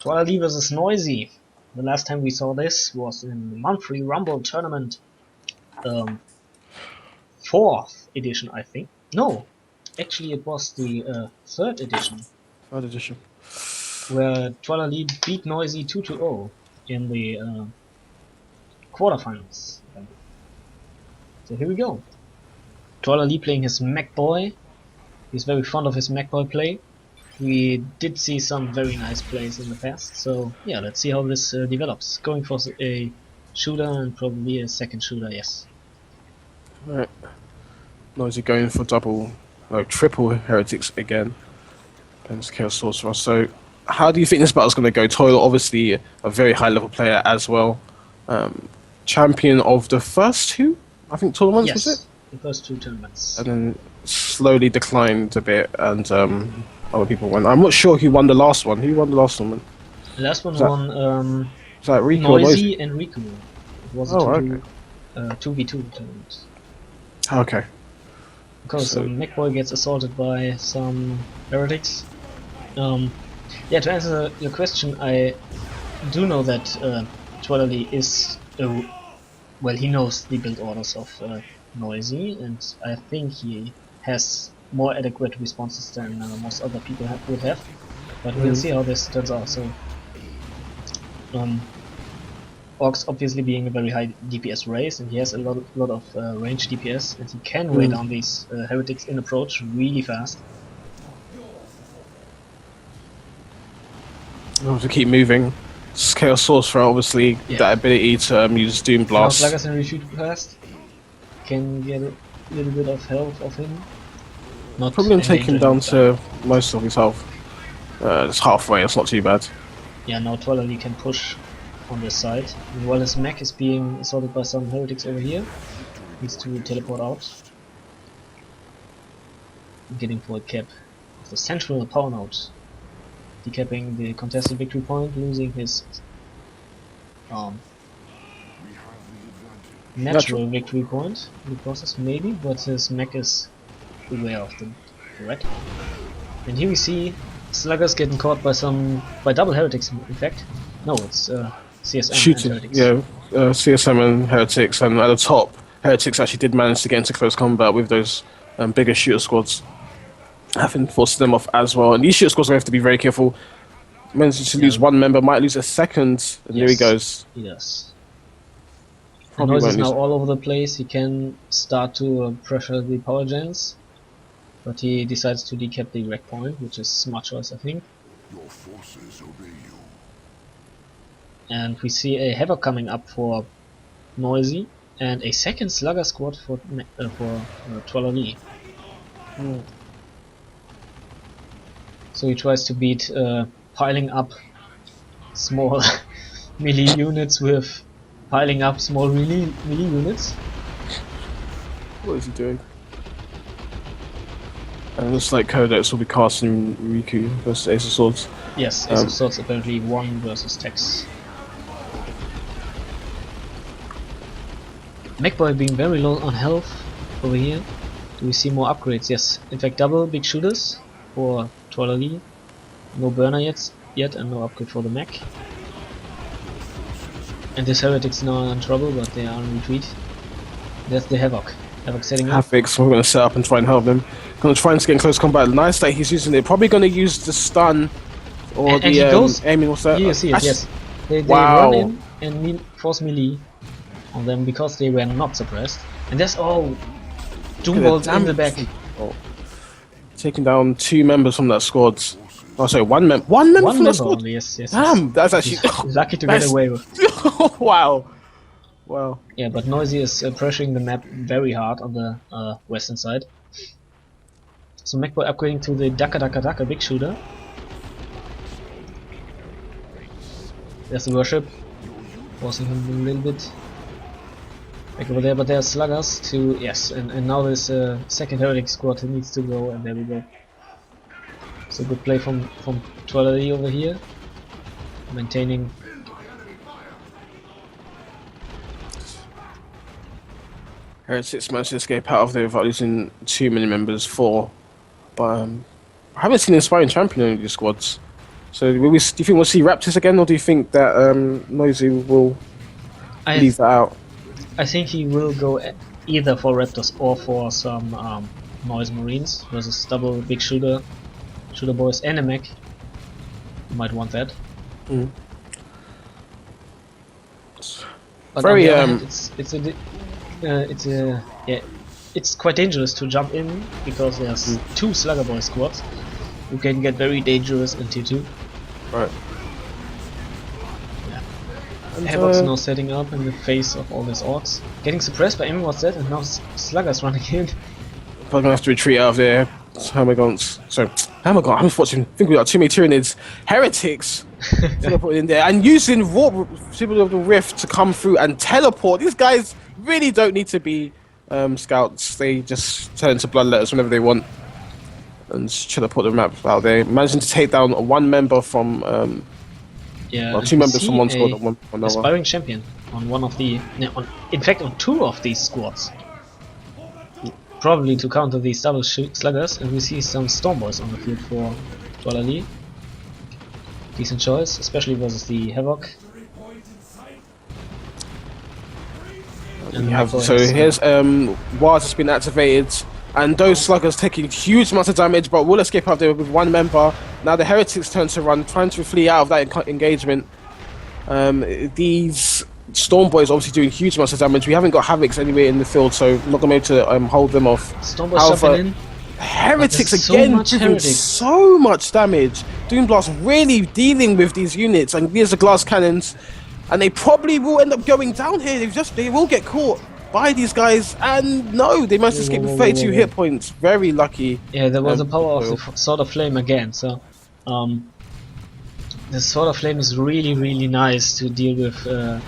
Toilailee versus Noisy. The last time we saw this was in the monthly Rumble tournament, 4th edition, I think. No, actually it was the 3rd edition, Third edition. where Toilailee beat Noisy 2-0 in the quarterfinals. So here we go. Toilailee playing his Mekboy. He's very fond of his Mekboy play. We did see some very nice plays in the past, so yeah, let's see how this develops. Going for a shooter and probably a second shooter, yes. Alright. Noisy going for triple heretics again. Against Chaos Sorcerer. So, how do you think this battle's going to go? Toilet, obviously a very high level player as well. Champion of the first two, I think, tournaments, Yes, was it? the first 2 tournaments. And then slowly declined a bit, and other people won. I'm not sure who won the last one. Who won the last one? The last one won Was that Riku or Noisy and Riku. It was a okay. 2v2 tournament. Okay. Because So- Mekboy gets assaulted by some heretics. Yeah, to answer your question, I do know that Toilailee is well, he knows the build orders of Noisy, and I think he has more adequate responses than most other people would have. But we'll see how this turns out. So, Orcs obviously being a very high DPS race, and he has a lot of range DPS, and he can weigh down these heretics in approach really fast. To keep moving. Chaos Sorcerer, obviously, Yeah. that ability to use Doom Now Blast. Sluggers and retreat fast can get a little bit of health of him. Not Probably going to take him endangering down him. to most of his health. It's halfway, it's not too bad. Yeah, now Toilailee can push on this side. While his mech is being assaulted by some heretics over here, needs to teleport out. Getting for a cap of the central power node. Decapping the contested victory point, losing his natural victory point in the process, maybe, but his mech is aware of the threat. And here we see Sluggers getting caught by double heretics, in fact. No, it's CSM Shooting, and heretics. yeah, CSM and heretics, and at the top, heretics actually did manage to get into close combat with those bigger shooter squads, having forced them off as well. And these shooter squads are going to have to be very careful. Managing to lose one member, might lose a second, and here he goes. He does. Probably Noise won't is now lose. all over the place. He can start to pressure the power gens, but he decides to decap the wreck point, which is smart choice, I think. Your forces obey you. And we see a Havoc coming up for Noisy, and a second Slugger squad for Toilailee. So he tries to beat piling up small melee units with piling up small melee units. What is he doing? And it looks like Codex will be casting Riku versus Ace of Swords. Yes, Ace of Swords apparently 1 versus Tex. Mekboy being very low on health over here. Do we see more upgrades? Yes, in fact double big shooters for Toilailee. No burner yet and no upgrade for the mech. And this heretics now are in trouble, but they are in retreat. There's the Havoc. Havoc setting up. Havix, we're going to set up and try and help him. Going to try and get in close combat. Nice that he's using it. Probably going to use the stun or And he goes. aiming. What's that? Yes. They Wow. run in and force melee on them because they were not suppressed. And that's all. Doom bolts in the back. Oh. Taking down 2 members from that squad. Oh, sorry, one member from that squad. Only, yes. Damn, that's actually Lucky to get away with. wow. Yeah, but Noisy is pressuring the map very hard on the western side. So Mekboy upgrading to the Daka big shooter. There's the worship, forcing him a little bit back over there, but there's sluggers to and now this second heretic squad who needs to go, and there we go. So good play from Toilailee over here, maintaining. Heretics managed to escape out of there without losing too many members. 4, but I haven't seen Inspiring Champion in these squads. So, do you think we'll see Raptors again, or do you think that Noisy will leave that out? I think he will go either for Raptors or for some Noise Marines versus double big shooter boys and a mech. You might want that. Mm. But Very on the other hand, it's quite dangerous to jump in because there's two Slugger Boy squads who can get very dangerous in tier 2. Right. Havoc's now setting up in the face of all these orcs. Getting suppressed by MRT and now Slugger's running in. Probably gonna have to retreat out of there. Hammergons. Sorry, Hammergon. I'm just watching. I think we got too many Tyranids. Heretics teleported in there and using Symbol of the Rift to come through and teleport. These guys really don't need to be scouts. They just turn into bloodletters whenever they want and just teleport the map out there. Managing to take down one member from. Two members from one squad and one from another. Aspiring champion on one of the, in fact, on two of these squads. Probably to counter these double sluggers, and we see some Stormboys on the field for Toilailee. Decent choice, especially versus the Havoc. And so here's Wars has been activated. And those sluggers taking huge amounts of damage, but will escape out there with one member. Now the Heretics turn to run, trying to flee out of that engagement. These Stormboys obviously doing huge amounts of damage. We haven't got Havocs anywhere in the field, so not going to be able to hold them off. Stormboys jumping in. Heretics again doing so much damage. Doomblast really dealing with these units, and here's the glass cannons. And they probably will end up going down here. They will get caught by these guys, and no, they managed to escape with 32 hit points. Very lucky. Yeah, there was the power of the Sword of Flame again. So, the Sword of Flame is really nice to deal with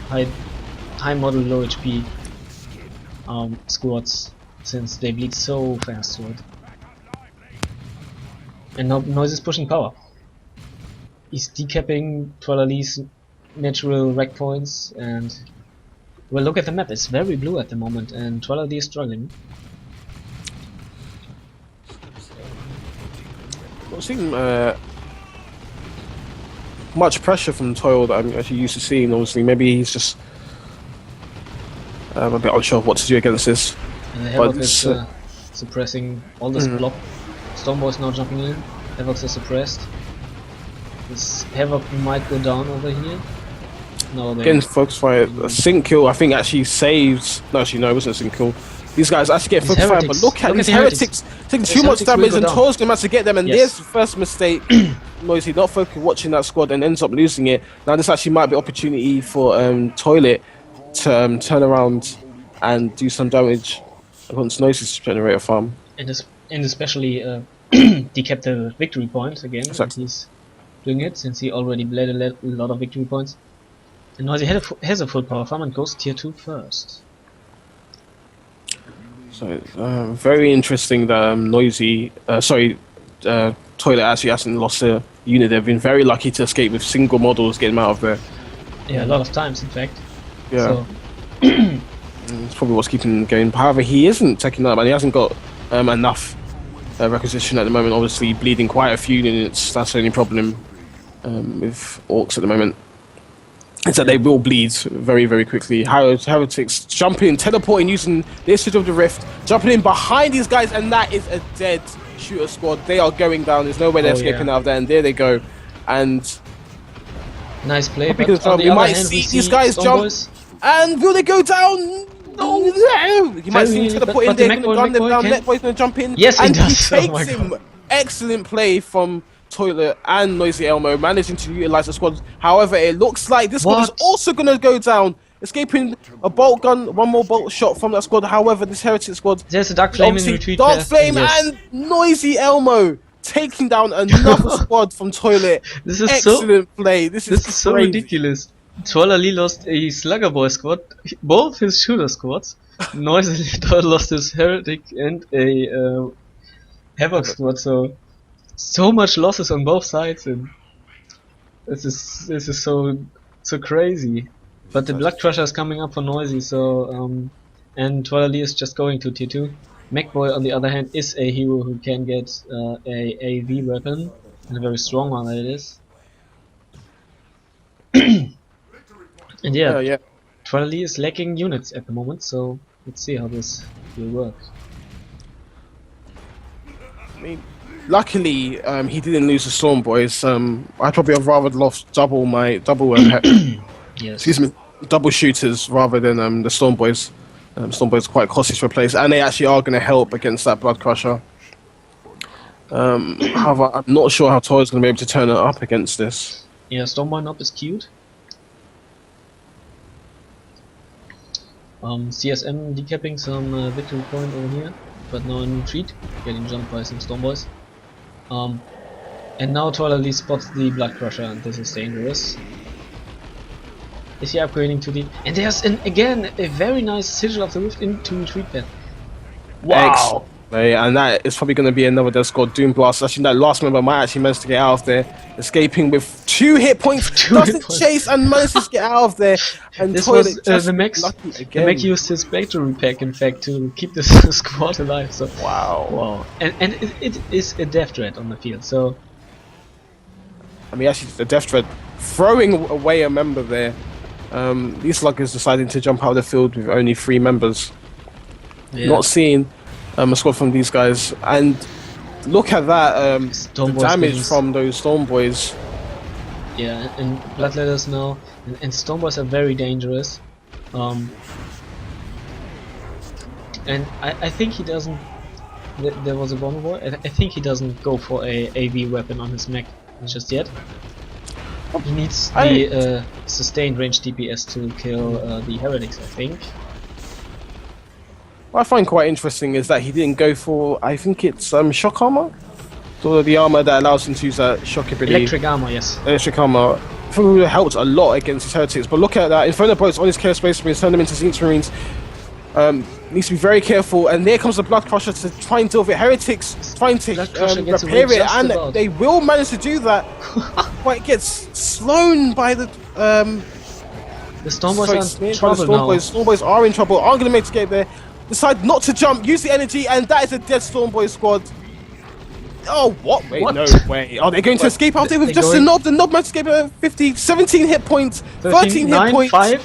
high model, low HP squads, since they bleed so fast to it. And now Noise is pushing power. He's decapping Toilailee's natural wreck points and. Well, look at the map, it's very blue at the moment, and Toilailee is struggling. Well, seeing much pressure from Toil that I'm actually used to seeing, obviously. Maybe he's just a bit unsure of what to do against this. And the Havoc is suppressing all this block. Stormboy's now jumping in, Havocs are suppressed. This Havoc might go down over here. No, again, focus fire. A sync kill, I think, actually saves. No, actually, no, it wasn't a sync kill. These guys actually get focus fire, but look at these heretics taking too much damage, and Toil's going to have to get them. And there's the first mistake. Noisy not focusing, watching that squad, and ends up losing it. Now, this actually might be opportunity for Toilet to turn around and do some damage against Noisy's generator farm. And especially decap the victory point again. Exactly. He's doing it since he already bled a lot of victory points. And Noisy has a full power farm and goes tier 2 first. So very interesting that Toilet actually hasn't lost a unit. They've been very lucky to escape with single models, get them out of there. Yeah, a lot of times in fact. Yeah. So. It's probably what's keeping him going. However, he isn't taking that, and he hasn't got enough requisition at the moment. Obviously, bleeding quite a few units. That's the only problem with orcs at the moment. It's that they will bleed very quickly. Heretics jumping in, teleporting, using the Ashes of the Rift, jumping in behind these guys, and that is a dead shooter squad. They are going down. There's no way they're escaping out of there, and there they go. And nice play. Because we might see these guys jump, and will they go down? No. You might see him teleport in there, going to gun them down. Mekboy's going to jump in. Yes, and he does. He takes him. Excellent play from Toilet and NoisyElmo, managing to utilize the squad. However, it looks like this squad is also going to go down, escaping a bolt gun, one more bolt shot from that squad. However, this Heretic squad, there's a Dark Flame in retreat. Dark Flame and NoisyElmo taking down another squad from Toilet. This is excellent play. This is so ridiculous. Toilailee lost a Slugger Boy squad, both his shooter squads. Noisy lost his Heretic and a Havoc squad. So much losses on both sides, and this is so crazy. But the Blood Crusher is coming up for Noisy, and Toilailee is just going to tier 2. Mekboy, on the other hand, is a hero who can get a AV weapon, and a very strong one that it is. And yeah, Yeah. Toilailee is lacking units at the moment, so let's see how this will work. I mean, luckily, he didn't lose the Storm Boys. I'd probably have rather lost double Yes. excuse me, double shooters rather than the Storm Boys. Storm Boys are quite costly to replace, and they actually are going to help against that Blood Crusher. However, I'm not sure how Toy's going to be able to turn it up against this. Yeah, Stormboy up is cute. CSM decapping some victory point over here, but now in retreat, getting jumped by some Stormboys. And now Toilailee spots the Blood Crusher, and this is dangerous. Is he upgrading to the... And there's again a very nice Sigil of the Rift into retreat pad. Wow! And that is probably going to be another death squad. Doom Blast. Actually, that last member might actually manage to get out of there, escaping with 2 hit points. Doesn't chase and manages to get out of there. And this Toilet was the Mech used his Spectre pack, in fact, to keep this squad alive. So wow. And it is a Death Dread on the field. So I mean, actually, the Death Dread throwing away a member there. These sluggers deciding to jump out of the field with only 3 members. Yeah. Not seeing a squad from these guys, and look at that the damage from those Storm Boys. Yeah, and Bloodletters now, and Storm Boys are very dangerous. And I think he doesn't. There was a bomber boy. I think he doesn't go for a AV weapon on his mech just yet. He needs the sustained range DPS to kill the heretics, I think. What I find quite interesting is that he didn't go for, I think it's shock armor? So the armor that allows him to use that shock ability. Electric armor, yes. Electric armor. I think it would have helped a lot against his heretics, but look at that. Inferno Boats on his Chaos Space Marines, turn them into Zenith Marines. Needs to be very careful, and there comes the Blood Crusher to try and deal with it. Heretics trying to repair it, and they will manage to do that. But it gets slown by the Storm Boys are in trouble now. Storm Boys are in trouble, aren't going to make escape there. Decide not to jump, use the energy, and that is a dead Storm Boy squad. Oh, what? Wait, what? No way. Are they going to escape out there with just the knob? The knob managed to escape 17 hit points, 13 hit points, 5,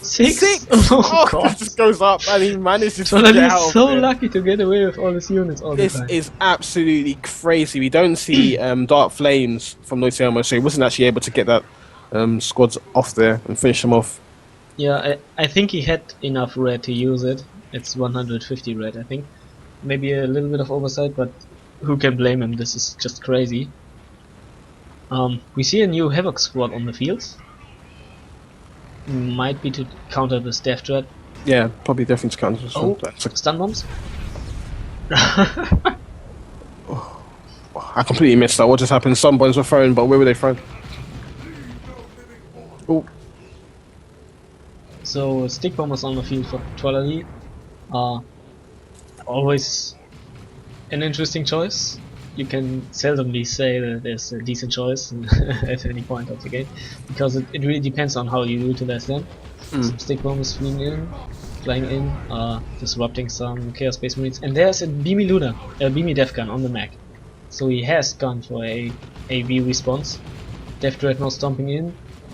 6. Oh, God. It just goes up, and he manages to get out. He's so lucky to get away with all his units all the time. This is absolutely crazy. We don't see Dark Flames from NoisyElmo, so he wasn't actually able to get that squads off there and finish them off. Yeah, I think he had enough red to use it. It's 150 red, I think. Maybe a little bit of oversight, but who can blame him? This is just crazy. We see a new Havoc squad on the field. Might be to counter this Death Dread. Yeah, probably definitely to counter this one. Stun bombs? I completely missed that. What just happened? Stun bombs were thrown, but where were they thrown? Oh. So, stick bombers on the field for Toilailee. Always an interesting choice. You can seldomly say that there's a decent choice at any point of the game, because it really depends on how you utilize them. Some stick bombers flying in, disrupting some Chaos Space Marines, and there's a Beamy Luna, a Beamy Death Gun on the mech. So he has gone for a AV response. Death Dread now stomping in.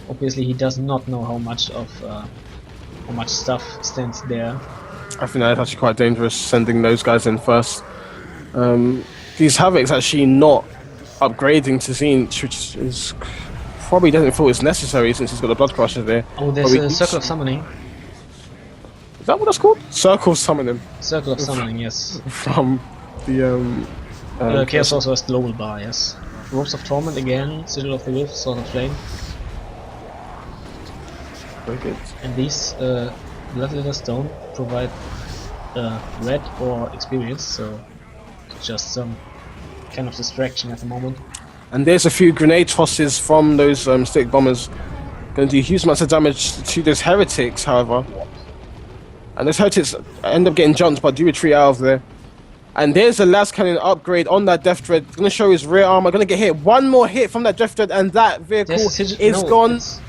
Obviously he does not know how much stuff stands there. I think that's actually quite dangerous, sending those guys in first. These Havocs actually not upgrading to Zenith, which is probably doesn't feel it's necessary since he's got the Blood Crusher there. Oh, there's a Circle of Summoning. Is that what that's called? Circle of Summoning. Circle of Summoning, yes. From the Chaos Sorcerer's global bar, yes. Ropes of Torment again, Sigil of the Rift, Sword of Flame. Very good. And these Bloodletters don't provide red or experience, so just some kind of distraction at the moment. And there's a few grenade tosses from those stick bombers, going to do huge amounts of damage to those heretics, however. And those heretics end up getting jumped, but do retreat out of there. And there's the last cannon upgrade on that Death Dread. Going to show his rear armor, going to get hit. One more hit from that Death Dread, and that vehicle is gone. Is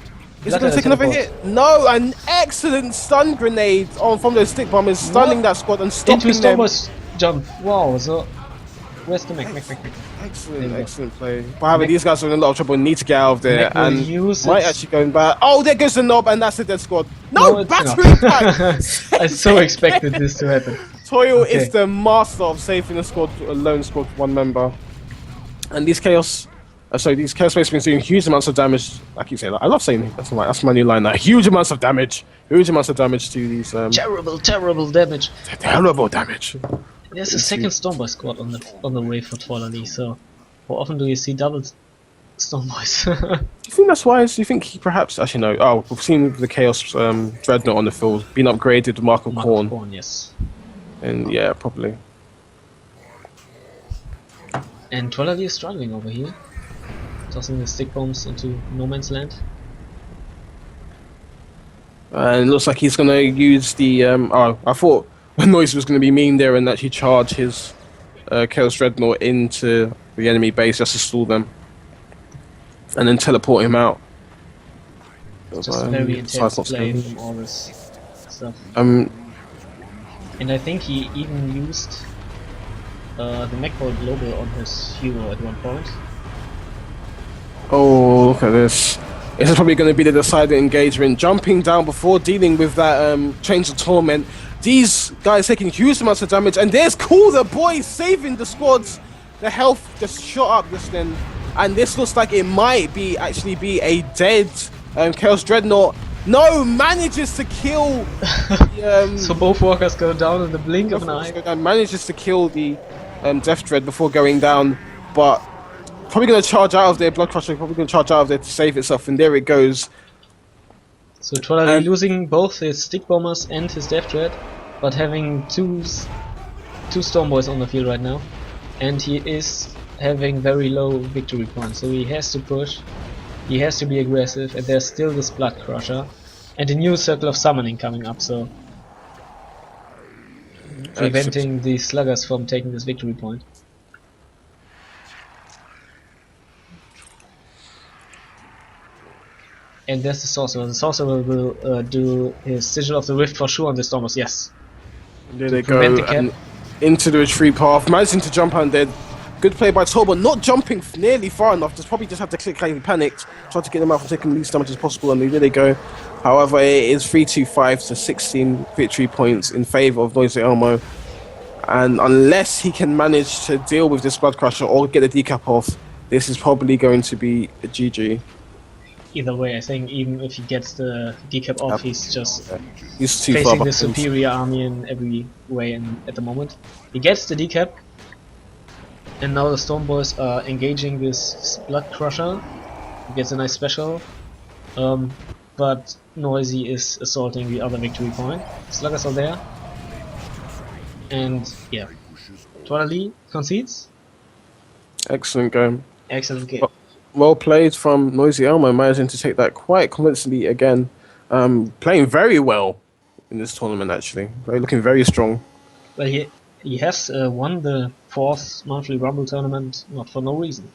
it going to take another hit? No, an excellent stun grenade from those stick bombers, stunning that squad and stopping them. Into jump. Wow, so Where's the Mech? Excellent, There we excellent play. However, these guys are in a lot of trouble and need to get out of there. Mech will And use might it. actually go back. Oh, there goes the knob, and that's a dead squad. No, No, it's battery enough. pack! I so expected this to happen. Toil Okay. is the master of saving a lone squad with one member. And these Chaos... these Chaos Space Marines doing huge amounts of damage. I keep saying that. I love saying that. That's my new line now. Huge amounts of damage. Huge amounts of damage to these... Terrible damage. terrible damage. There's a second Stormboy squad on the way for Toilailee, so how often do you see double Stormboys? Do you think that's wise? Do you think he perhaps... Actually, no. Oh, we've seen the Chaos Dreadnought on the field. Been upgraded with Mark of Khorne. Yes. And yeah, probably. And Toilailee is struggling over here. Tossing the stick bombs into no man's land. And it looks like he's going to use the... I thought Noisy was going to be mean there and actually charge his Chaos Dreadnought into the enemy base just to stall them. And then teleport him out. Just very intense play from all this stuff. And I think he even used the Mekboy global on his hero at one point. Oh, look at this. This is probably going to be the decided engagement. Jumping down before dealing with that Change of Torment. These guys taking huge amounts of damage. And there's Cool, the boy, saving the squads. The health just shot up just then. And this looks like it might actually be a dead Chaos Dreadnought. No, manages to kill the, So both walkers go down in the blink of an eye. manages to kill the Death Dread before going down, but probably going to charge out of there. Blood Crusher probably going to charge out of there to save itself, and there it goes. So Toilailee losing both his stick bombers and his Death Dread, but having two Stormboys on the field right now, and he is having very low victory points, so he has to push. He has to be aggressive, and there's still this Blood Crusher and a new Circle of Summoning coming up, so preventing the sluggers from taking this victory point. And there's the Sorcerer. The Sorcerer will do his Sigil of the Rift for sure on the Stormers, yes. There they go, and into the retreat path, managing to jump on there. Good play by Tor, but not jumping nearly far enough. Just probably just had to click like he panicked. Tried to get them out from taking the least damage as possible, and there they go. However, it is 3-2-5 to 16 victory points in favour of NoisyElmo. And unless he can manage to deal with this Blood Crusher or get the decap off, this is probably going to be a GG. Either way, I think even if he gets the decap off, he's just he's too facing far the behind. superior army in every way at the moment. He gets the decap. And now the Stormboys are engaging this Blood Crusher. He gets a nice special. But Noisy is assaulting the other victory point. Sluggers are there. And yeah. Toilailee concedes. Excellent game. Excellent game. Well played from NoisyElmo, managing to take that quite convincingly again. Playing very well in this tournament actually. Looking very strong. Well, he has won the 4th monthly Rumble tournament not for no reason.